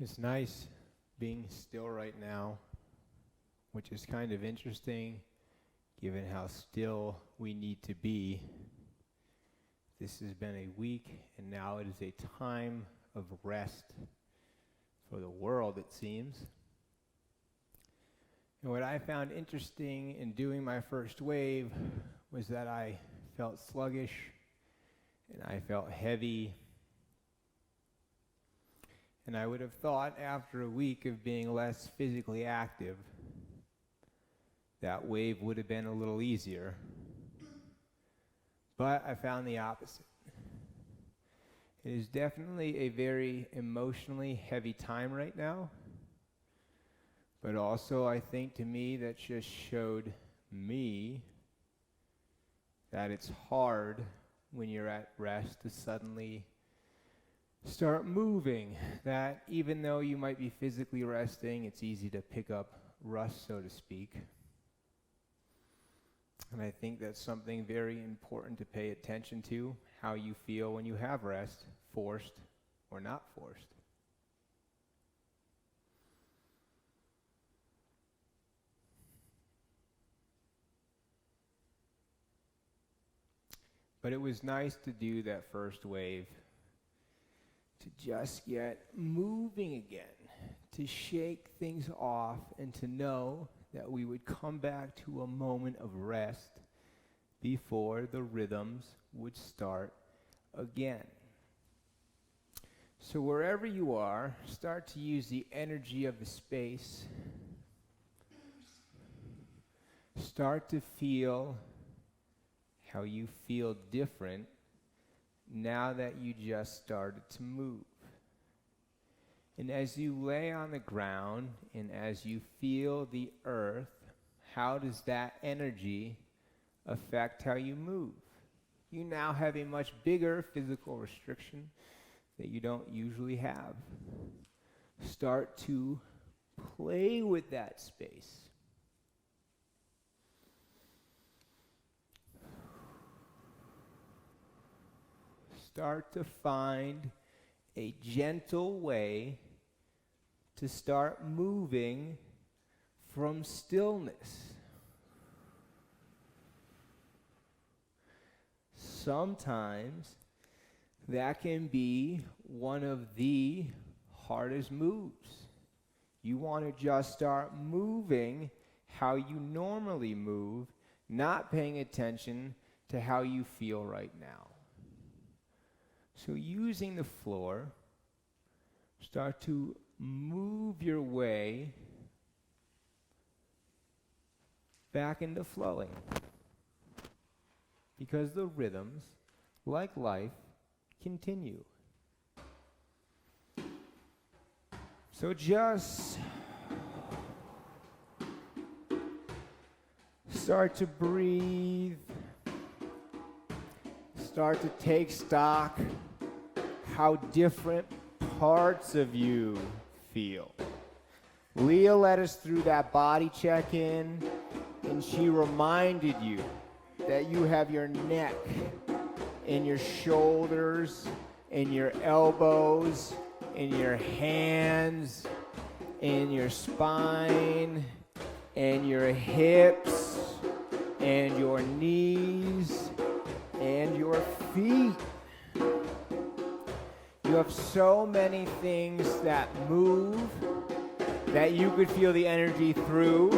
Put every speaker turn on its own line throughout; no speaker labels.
It's nice being still right now, which is kind of interesting given how still we need to be. This has been a week, and now it is a time of rest for the world, it seems. And what I found interesting in doing my first wave was that I felt sluggish and I felt heavy. And I would have thought after a week of being less physically active, that wave would have been a little easier. But I found the opposite. It is definitely a very emotionally heavy time right now. But also, I think to me, that just showed me that it's hard when you're at rest to suddenly start moving. That even though you might be physically resting, it's easy to pick up rust, so to speak. And I think that's something very important to pay attention to, how you feel when you have rest, forced or not forced. But it was nice to do that first wave, to just get moving again, to shake things off and to know that we would come back to a moment of rest before the rhythms would start again. So wherever you are, start to use the energy of the space. Start to feel how you feel different now that you just started to move. And as you lay on the ground and as you feel the earth, how does that energy affect how you move? You now have a much bigger physical restriction that you don't usually have. Start to play with that space. Start to find a gentle way to start moving from stillness. Sometimes that can be one of the hardest moves. You want to just start moving how you normally move, not paying attention to how you feel right now. So using the floor, start to move your way back into flowing. Because the rhythms, like life, continue. So just start to breathe. Start to take stock how different parts of you feel. Leah led us through that body check-in, and she reminded you that you have your neck and your shoulders and your elbows and your hands and your spine and your hips and your knees and your feet. You have so many things that move that you could feel the energy through,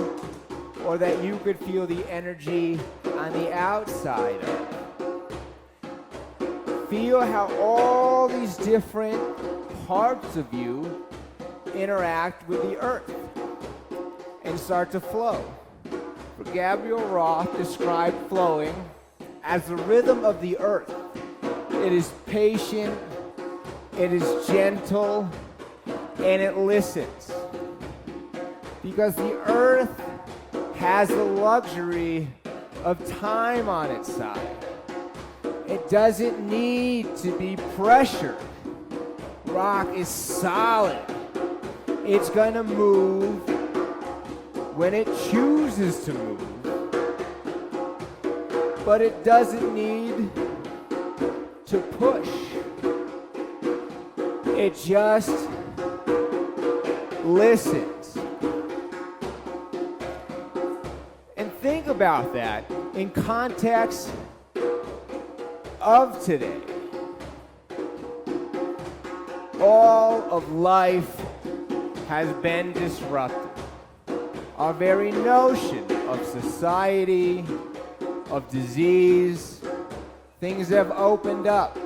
or that you could feel the energy on the outside of. Feel how all these different parts of you interact with the earth and start to flow. For Gabrielle Roth described flowing as the rhythm of the earth. It is patient, it is gentle, and it listens. Because the earth has the luxury of time on its side. It doesn't need to be pressured. Rock is solid. It's going to move when it chooses to move. But it doesn't need to push. It just listens. And think about that in context of today. All of life has been disrupted. Our very notion of society, of disease, things have opened up.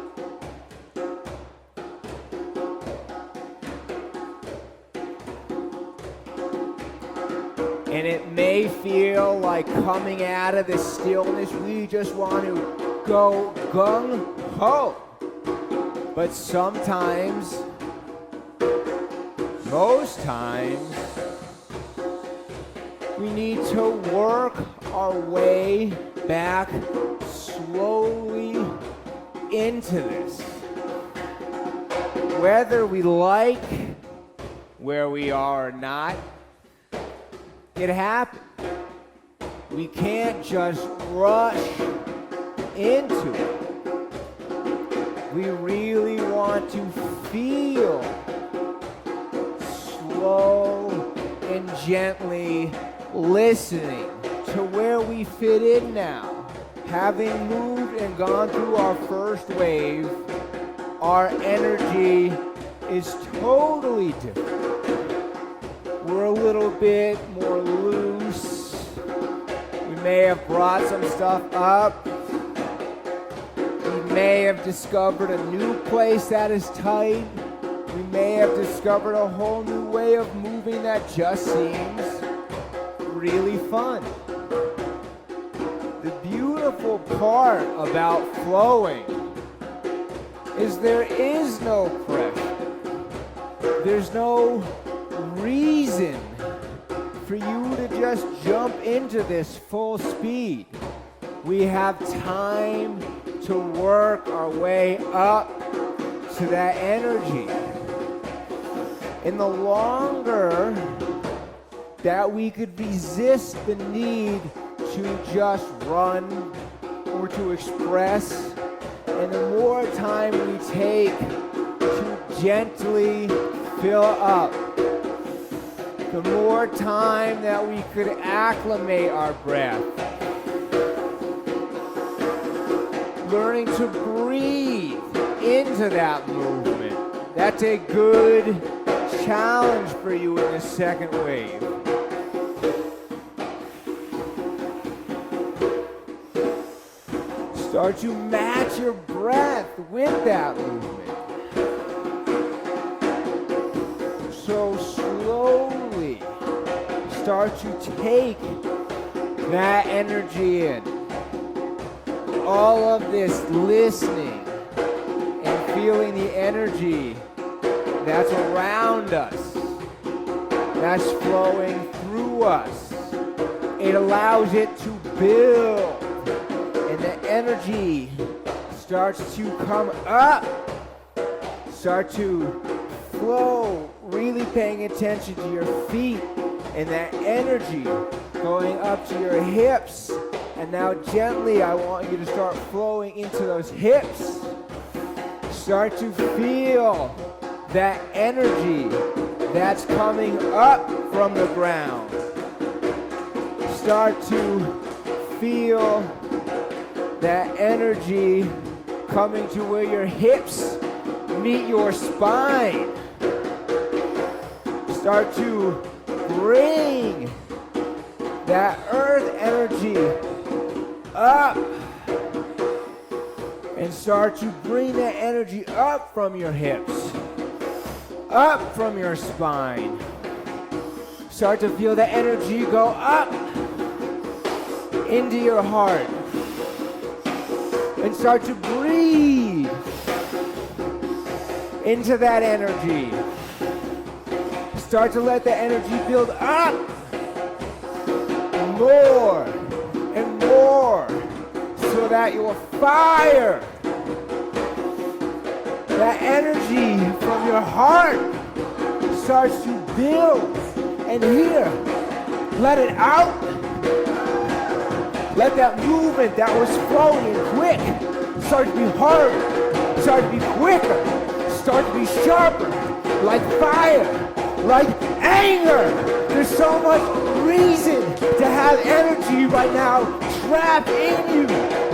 And it may feel like coming out of this stillness, we just want to go gung-ho. But sometimes, most times, we need to work our way back slowly into this. Whether we like where we are or not, it happens. We can't just rush into it. We really want to feel slow and gently listening to where we fit in now. Having moved and gone through our first wave, our energy is totally different. We're a little bit more loose. We may have brought some stuff up. We may have discovered a new place that is tight. We may have discovered a whole new way of moving that just seems really fun. The beautiful part about flowing is there is no pressure. There's no reason for you to just jump into this full speed. We have time to work our way up to that energy. And the longer that we could resist the need to just run or to express, and the more time we take to gently fill up, the more time that we could acclimate our breath. Learning to breathe into that movement. That's a good challenge for you in the second wave. Start to match your breath with that movement. So slowly start to take that energy in. All of this listening and feeling the energy that's around us, that's flowing through us. It allows it to build, and the energy starts to come up, start to flow, really paying attention to your feet and that energy going up to your hips. And now gently, I want you to start flowing into those hips. Start to feel that energy that's coming up from the ground. Start to feel that energy coming to where your hips meet your spine. Start to bring that earth energy up, and start to bring that energy up from your hips, up from your spine. Start to feel the energy go up into your heart, and start to breathe into that energy. Start to let the energy build up more and more, so that your fire, that energy from your heart starts to build. And here, let it out. Let that movement that was flowing and quick start to be harder, start to be quicker, start to be sharper, like fire, like anger. There's so much reason to have energy right now trapped in you.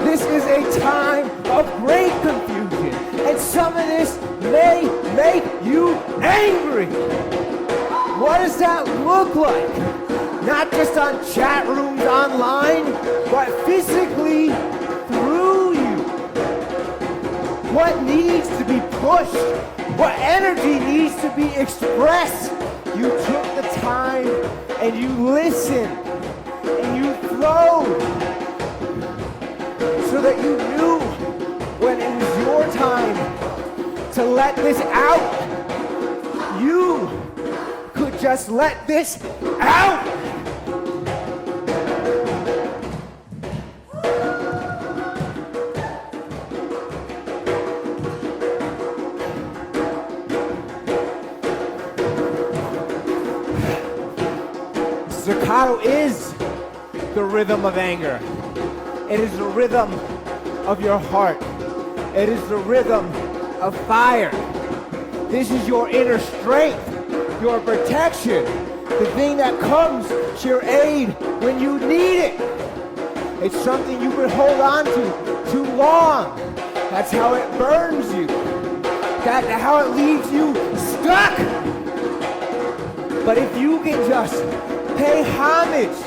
This is a time of great confusion, and some of this may make you angry. What does that look like? Not just on chat rooms online, but physically through you. What needs to be pushed? What energy needs to be expressed? You took the time and you listened and you flowed so that you knew when it was your time to let this out. You could just let this out. Staccato is the rhythm of anger. It is the rhythm of your heart. It is the rhythm of fire. This is your inner strength, your protection, the thing that comes to your aid when you need it. It's something you can hold on to too long. That's how it burns you. That's how it leaves you stuck. But if you can just pay homage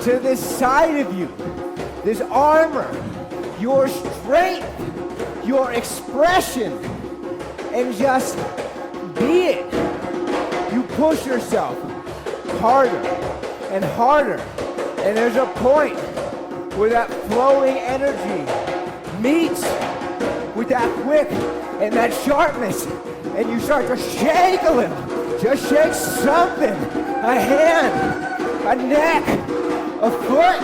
to this side of you, this armor, your strength, your expression, and just be it. You push yourself harder and harder, and there's a point where that flowing energy meets with that quick and that sharpness, and you start to shake a little. Just shake something. A hand, a neck, a foot.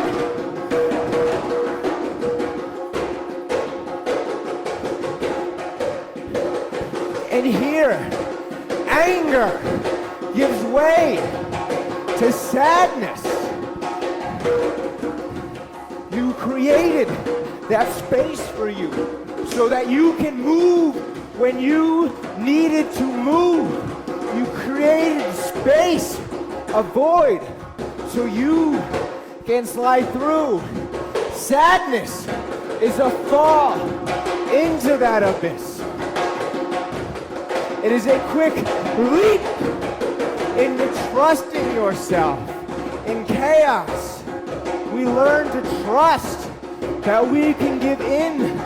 And here, anger gives way to sadness. You created that space for you so that you can move when you needed to move. You created space, a void, so you can slide through. Sadness is a fall into that abyss. It is a quick leap into trusting yourself. In chaos, we learn to trust that we can give in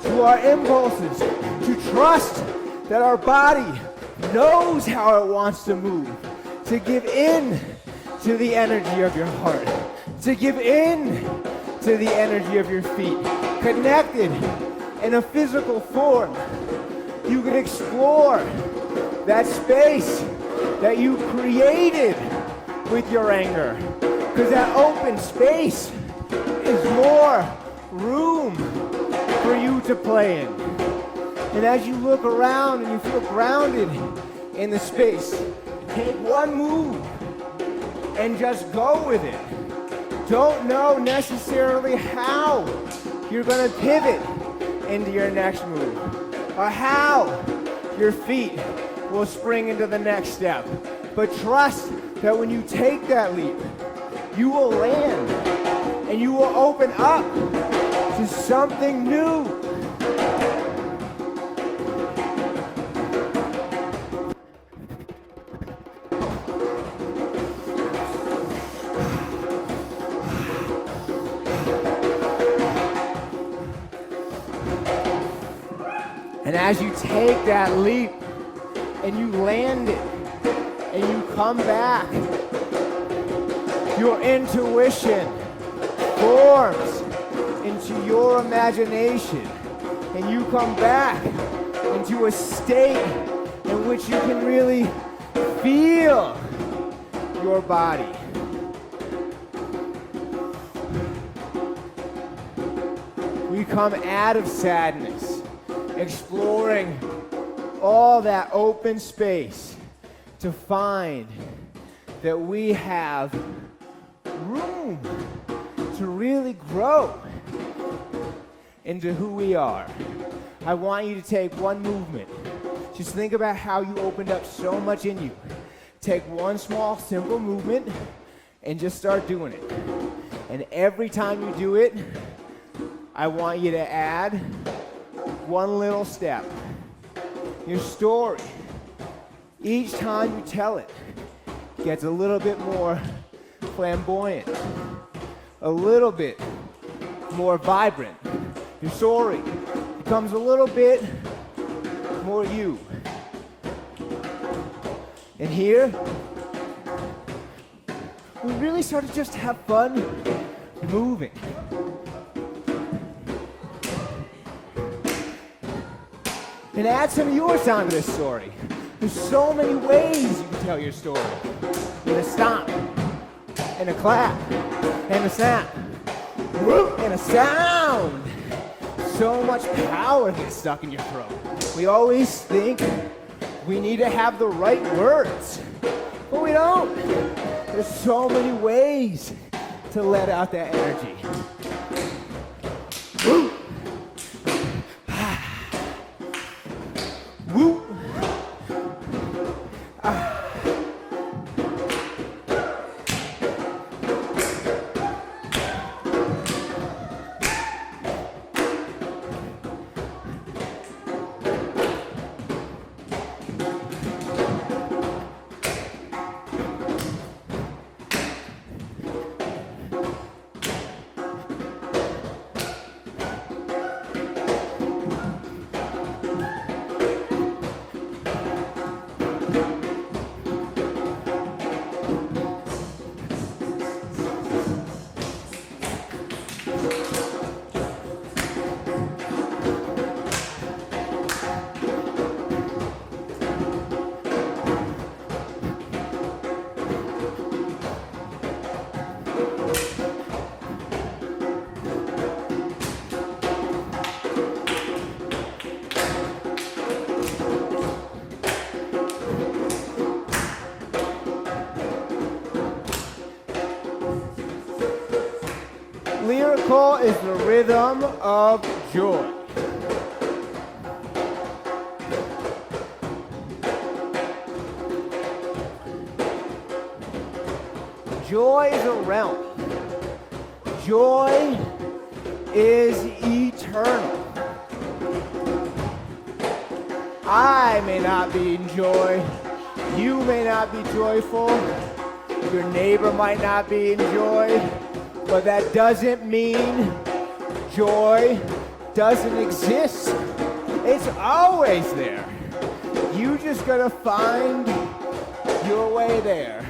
to our impulses, to trust that our body knows how it wants to move, to give in to the energy of your heart, to give in to the energy of your feet. Connected in a physical form, you can explore that space that you created with your anger, because that open space is more room for you to play in. And as you look around and you feel grounded in the space, take one move and just go with it. Don't know necessarily how you're going to pivot into your next move, or how your feet will spring into the next step. But trust that when you take that leap, you will land and you will open up to something new. And as you take that leap and you land it and you come back, your intuition forms into your imagination, and you come back into a state in which you can really feel your body. We come out of sadness, exploring all that open space to find that we have room to really grow into who we are. I want you to take one movement. Just think about how you opened up so much in you take one small, simple movement and just start doing it. And every time you do it, I want you to add one little step. Your story, each time you tell it, gets a little bit more flamboyant, a little bit more vibrant. Your story becomes a little bit more you. And here, we really sort of just have fun moving. And add some of yours onto this story. There's so many ways you can tell your story. With a stomp, and a clap, and a snap, and a sound. So much power gets stuck in your throat. We always think we need to have the right words, but we don't. There's so many ways to let out that energy. Woo. Woo. Lyrical is the rhythm of joy. Joy is a realm. Joy is eternal. I may not be in joy. You may not be joyful. Your neighbor might not be in joy. But that doesn't mean joy doesn't exist. It's always there. You just gotta find your way there.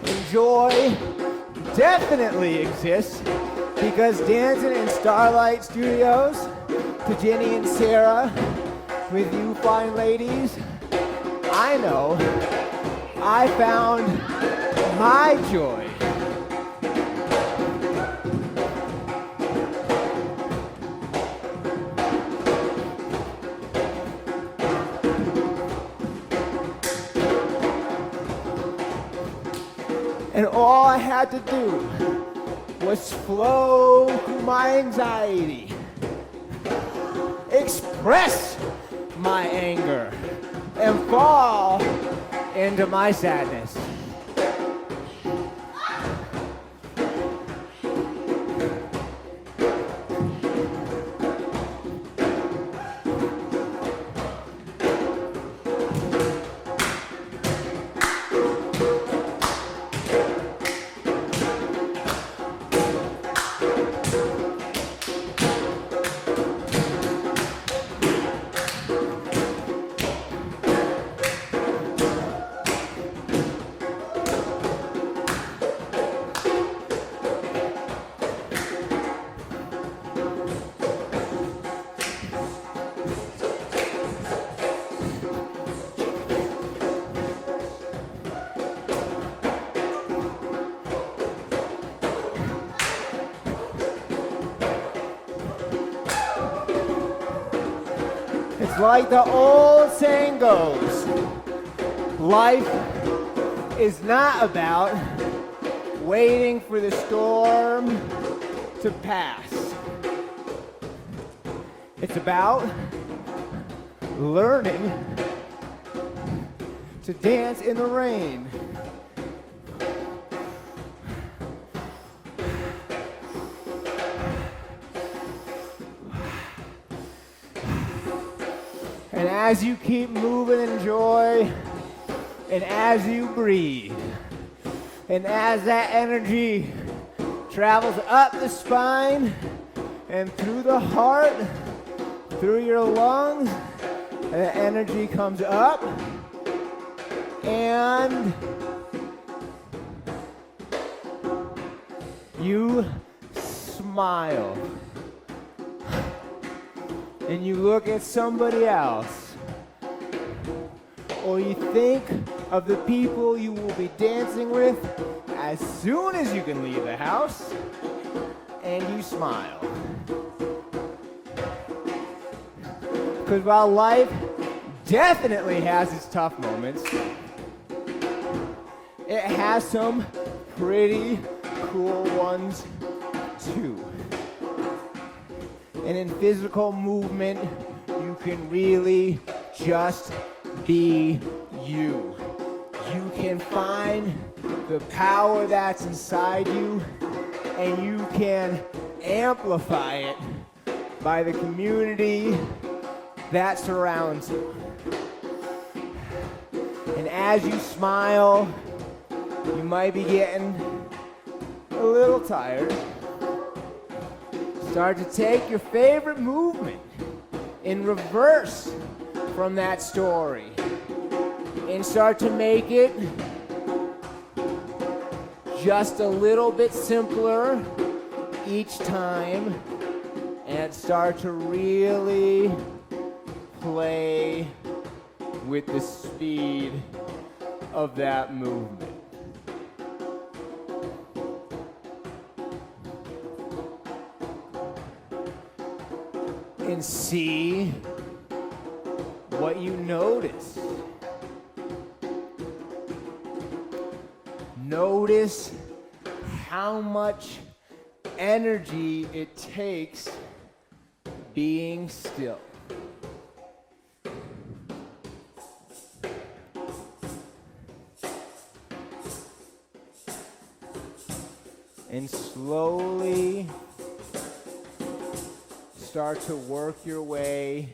And joy definitely exists because dancing in Starlight Studios to Jenny and Sarah with you fine ladies, I know I found my joy. And all I had to do was flow through my anxiety, express my anger, and fall into my sadness. Like the old saying goes, life is not about waiting for the storm to pass. It's about learning to dance in the rain. And as you keep moving in joy, and as you breathe, and as that energy travels up the spine and through the heart, through your lungs, and the energy comes up and you smile. And you look at somebody else, or you think of the people you will be dancing with as soon as you can leave the house, and you smile. Because while life definitely has its tough moments, it has some pretty cool ones too. And in physical movement, you can really just be you. You can find the power that's inside you, and you can amplify it by the community that surrounds you. And as you smile, you might be getting a little tired. Start to take your favorite movement in reverse from that story and start to make it just a little bit simpler each time, and start to really play with the speed of that movement. And see what you notice. Notice how much energy it takes being still. And slowly start to work your way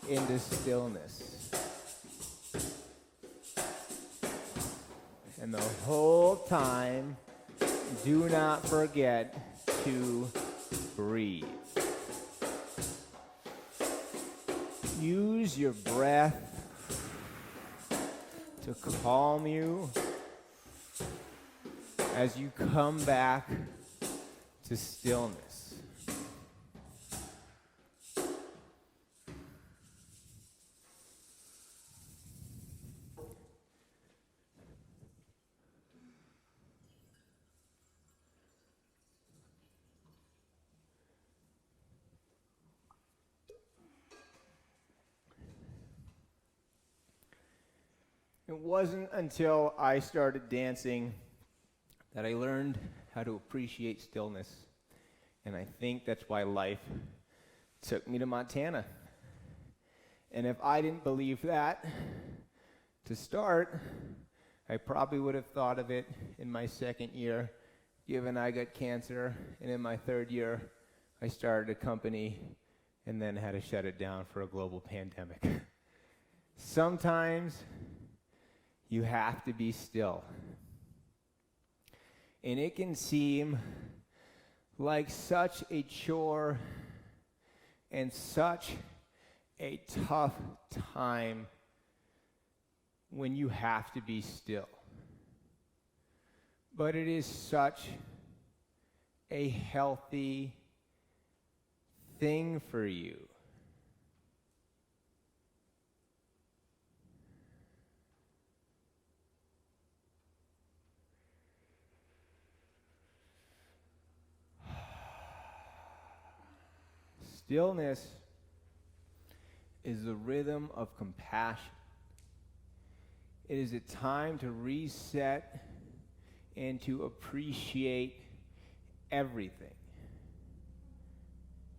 into stillness. And the whole time, do not forget to breathe. Use your breath to calm you as you come back to stillness. It wasn't until I started dancing that I learned how to appreciate stillness. And I think that's why life took me to Montana. And if I didn't believe that to start, I probably would have thought of it in my second year, given I got cancer. And in my third year, I started a company and then had to shut it down for a global pandemic. Sometimes you have to be still. And it can seem like such a chore and such a tough time when you have to be still. But it is such a healthy thing for you. Stillness is the rhythm of compassion. It is a time to reset and to appreciate everything.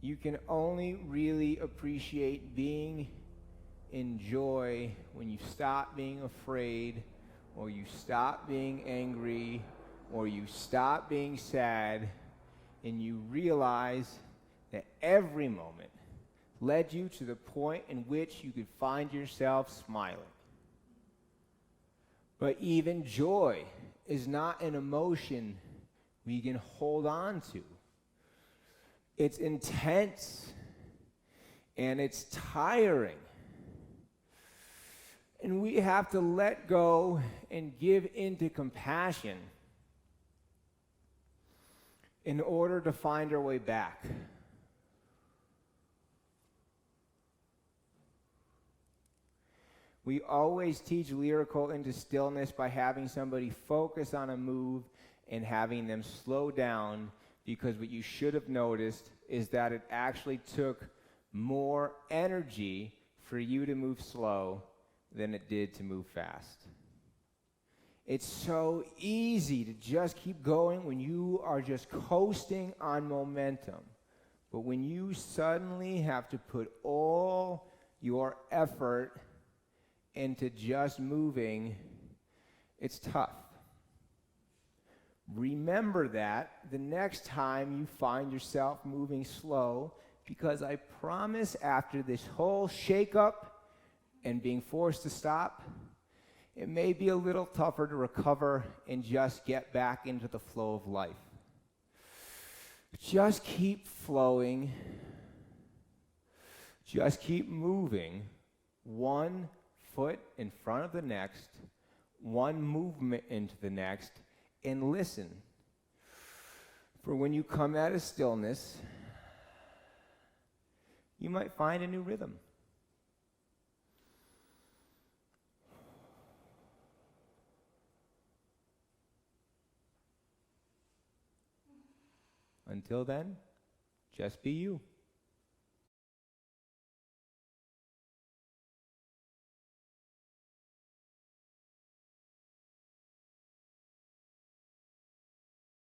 You can only really appreciate being enjoy when you stop being afraid, or you stop being angry, or you stop being sad, and you realize that every moment led you to the point in which you could find yourself smiling. But even joy is not an emotion we can hold on to. It's intense and it's tiring. And we have to let go and give into compassion in order to find our way back. We always teach lyrical into stillness by having somebody focus on a move and having them slow down, because what you should have noticed is that it actually took more energy for you to move slow than it did to move fast. It's so easy to just keep going when you are just coasting on momentum. But when you suddenly have to put all your effort into just moving, it's tough. Remember that the next time you find yourself moving slow, because I promise after this whole shakeup and being forced to stop, it may be a little tougher to recover and just get back into the flow of life. Just keep flowing. Just keep moving, one foot in front of the next, one movement into the next, and listen. For when you come out of stillness, you might find a new rhythm. Until then, just be you.